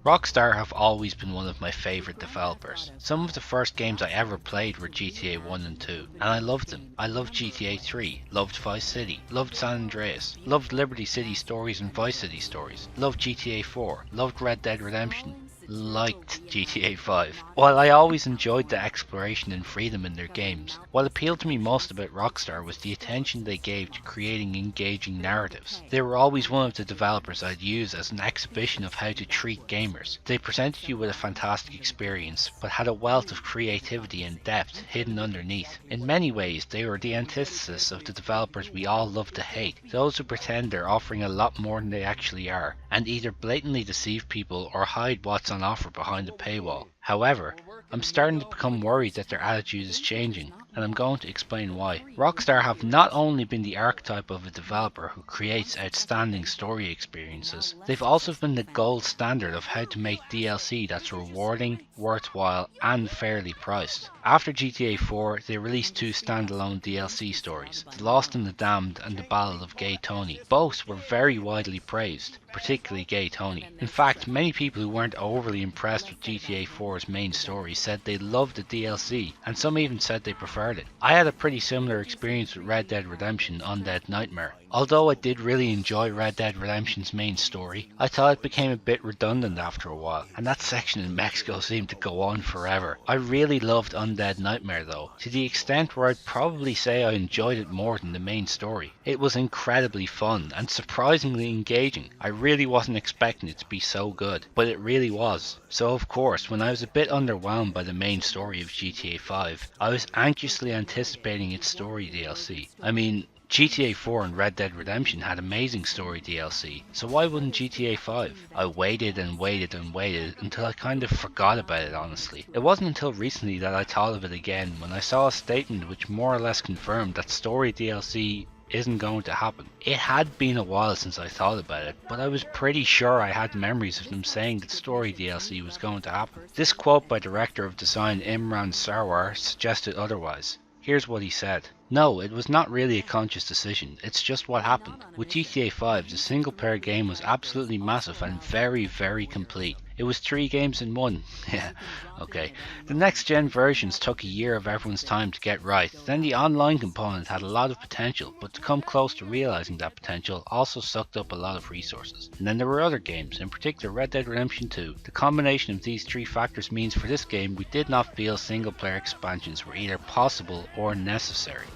Rockstar have always been one of my favourite developers. Some of the first games I ever played were GTA 1 and 2, and I loved them. I loved GTA 3, loved Vice City, loved San Andreas, loved Liberty City Stories and Vice City Stories, loved GTA 4, loved Red Dead Redemption, liked GTA 5. While I always enjoyed the exploration and freedom in their games, what appealed to me most about Rockstar was the attention they gave to creating engaging narratives. They were always one of the developers I'd use as an exhibition of how to treat gamers. They presented you with a fantastic experience, but had a wealth of creativity and depth hidden underneath. In many ways, they were the antithesis of the developers we all love to hate, those who pretend they're offering a lot more than they actually are, and either blatantly deceive people or hide what's on offer behind the paywall. However, I'm starting to become worried that their attitude is changing, and I'm going to explain why. Rockstar have not only been the archetype of a developer who creates outstanding story experiences, they've also been the gold standard of how to make DLC that's rewarding, worthwhile, and fairly priced. After GTA 4, they released two standalone DLC stories, The Lost and the Damned and The Ballad of Gay Tony. Both were very widely praised, particularly Gay Tony. In fact, many people who weren't overly impressed with GTA 4's main story said they loved the DLC, and some even said they preferred it. I had a pretty similar experience with Red Dead Redemption Undead Nightmare. Although I did really enjoy Red Dead Redemption's main story, I thought it became a bit redundant after a while, and that section in Mexico seemed to go on forever. I really loved Undead Nightmare though, to the extent where I'd probably say I enjoyed it more than the main story. It was incredibly fun and surprisingly engaging. I really wasn't expecting it to be so good, but it really was. So of course, when I was a bit underwhelmed by the main story of GTA 5, I was anxiously anticipating its story DLC. I mean, GTA 4 and Red Dead Redemption had amazing story DLC, so why wouldn't GTA 5? I waited and waited and waited until I kind of forgot about it honestly. It wasn't until recently that I thought of it again when I saw a statement which more or less confirmed that story DLC isn't going to happen. It had been a while since I thought about it, but I was pretty sure I had memories of them saying that story DLC was going to happen. This quote by director of design Imran Sarwar suggested otherwise. Here's what he said. No, it was not really a conscious decision, it's just what happened. With GTA 5, the single player game was absolutely massive and very, very complete. It was 3 games in one. Yeah, okay. The next gen versions took a year of everyone's time to get right. Then the online component had a lot of potential, but to come close to realizing that potential also sucked up a lot of resources. And then there were other games, in particular Red Dead Redemption 2. The combination of these 3 factors means for this game we did not feel single player expansions were either possible or necessary.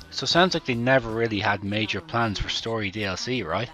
So sounds like they never really had major plans for story DLC, right?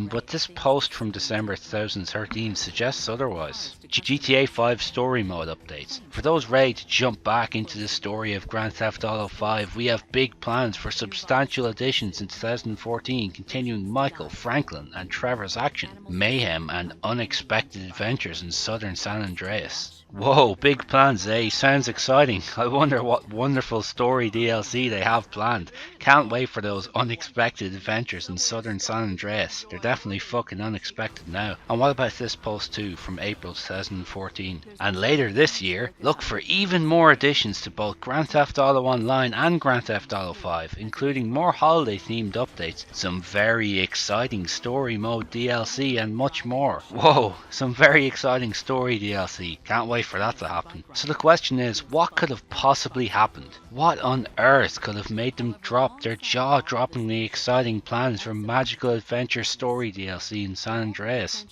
But this post from December 2013 suggests otherwise. GTA 5 story mode updates. For those ready to jump back into the story of Grand Theft Auto 5, we have big plans for substantial additions in 2014 continuing Michael, Franklin and Trevor's action, mayhem and unexpected adventures in southern San Andreas. Whoa, big plans, eh? Sounds exciting. I wonder what wonderful story DLC they have planned. Can't wait for those unexpected adventures in southern San Andreas. They're definitely fucking unexpected now. And what about this post too, from April 2014? And later this year, look for even more additions to both Grand Theft Auto Online and Grand Theft Auto 5, including more holiday themed updates, some very exciting story mode DLC and much more. Whoa, some very exciting story DLC. Can't wait for that to happen. So the question is, what could have possibly happened? What on earth could have made them drop their jaw-droppingly exciting plans for magical adventure story DLC in San Andreas?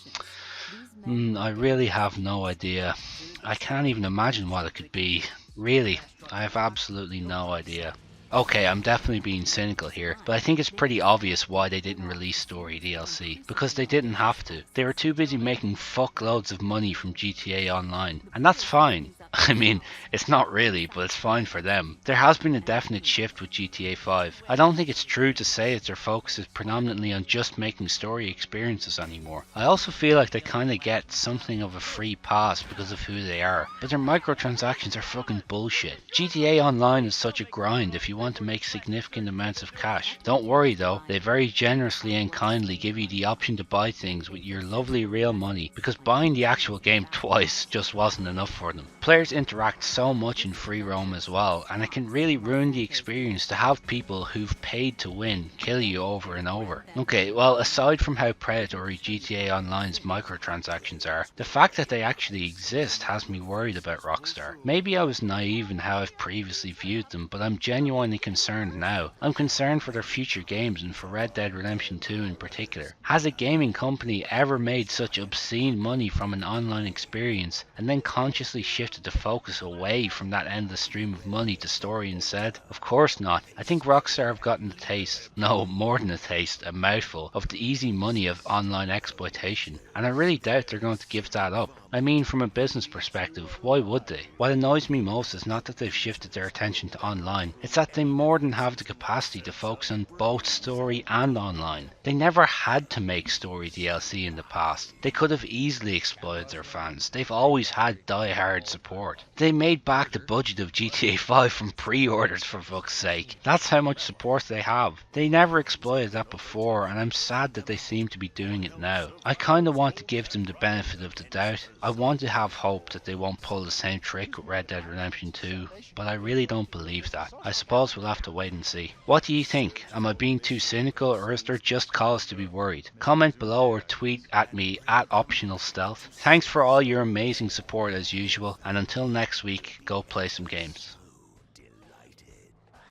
I really have no idea. I can't even imagine what it could be. Really, I have absolutely no idea. Okay, I'm definitely being cynical here, but I think it's pretty obvious why they didn't release story DLC. Because they didn't have to. They were too busy making fuckloads of money from GTA Online. And that's fine. I mean, it's not really, but it's fine for them. There has been a definite shift with GTA 5. I don't think it's true to say that their focus is predominantly on just making story experiences anymore. I also feel like they kinda get something of a free pass because of who they are. But their microtransactions are fucking bullshit. GTA Online is such a grind if you want to make significant amounts of cash. Don't worry though, they very generously and kindly give you the option to buy things with your lovely real money, because buying the actual game twice just wasn't enough for them. Players interact so much in free roam as well, and it can really ruin the experience to have people who've paid to win kill you over and over. Okay, well, aside from how predatory GTA Online's microtransactions are, the fact that they actually exist has me worried about Rockstar. Maybe I was naive in how I've previously viewed them, but I'm genuinely concerned now. I'm concerned for their future games and for Red Dead Redemption 2 in particular. Has a gaming company ever made such obscene money from an online experience and then consciously shifted the focus away from that endless stream of money to story instead? Of course not. I think Rockstar have gotten a taste, no, more than a taste, a mouthful, of the easy money of online exploitation, and I really doubt they're going to give that up. I mean, from a business perspective, why would they? What annoys me most is not that they've shifted their attention to online, it's that they more than have the capacity to focus on both story and online. They never had to make story DLC in the past. They could have easily exploited their fans. They've always had die-hard support. They made back the budget of GTA 5 from pre-orders, for fuck's sake. That's how much support they have. They never exploited that before, and I'm sad that they seem to be doing it now. I kinda want to give them the benefit of the doubt. I want to have hope that they won't pull the same trick with Red Dead Redemption 2, but I really don't believe that. I suppose we'll have to wait and see. What do you think? Am I being too cynical, or is there just cause to be worried? Comment below or tweet at me at OptionalStealth. Thanks for all your amazing support as usual, and until next week, go play some games.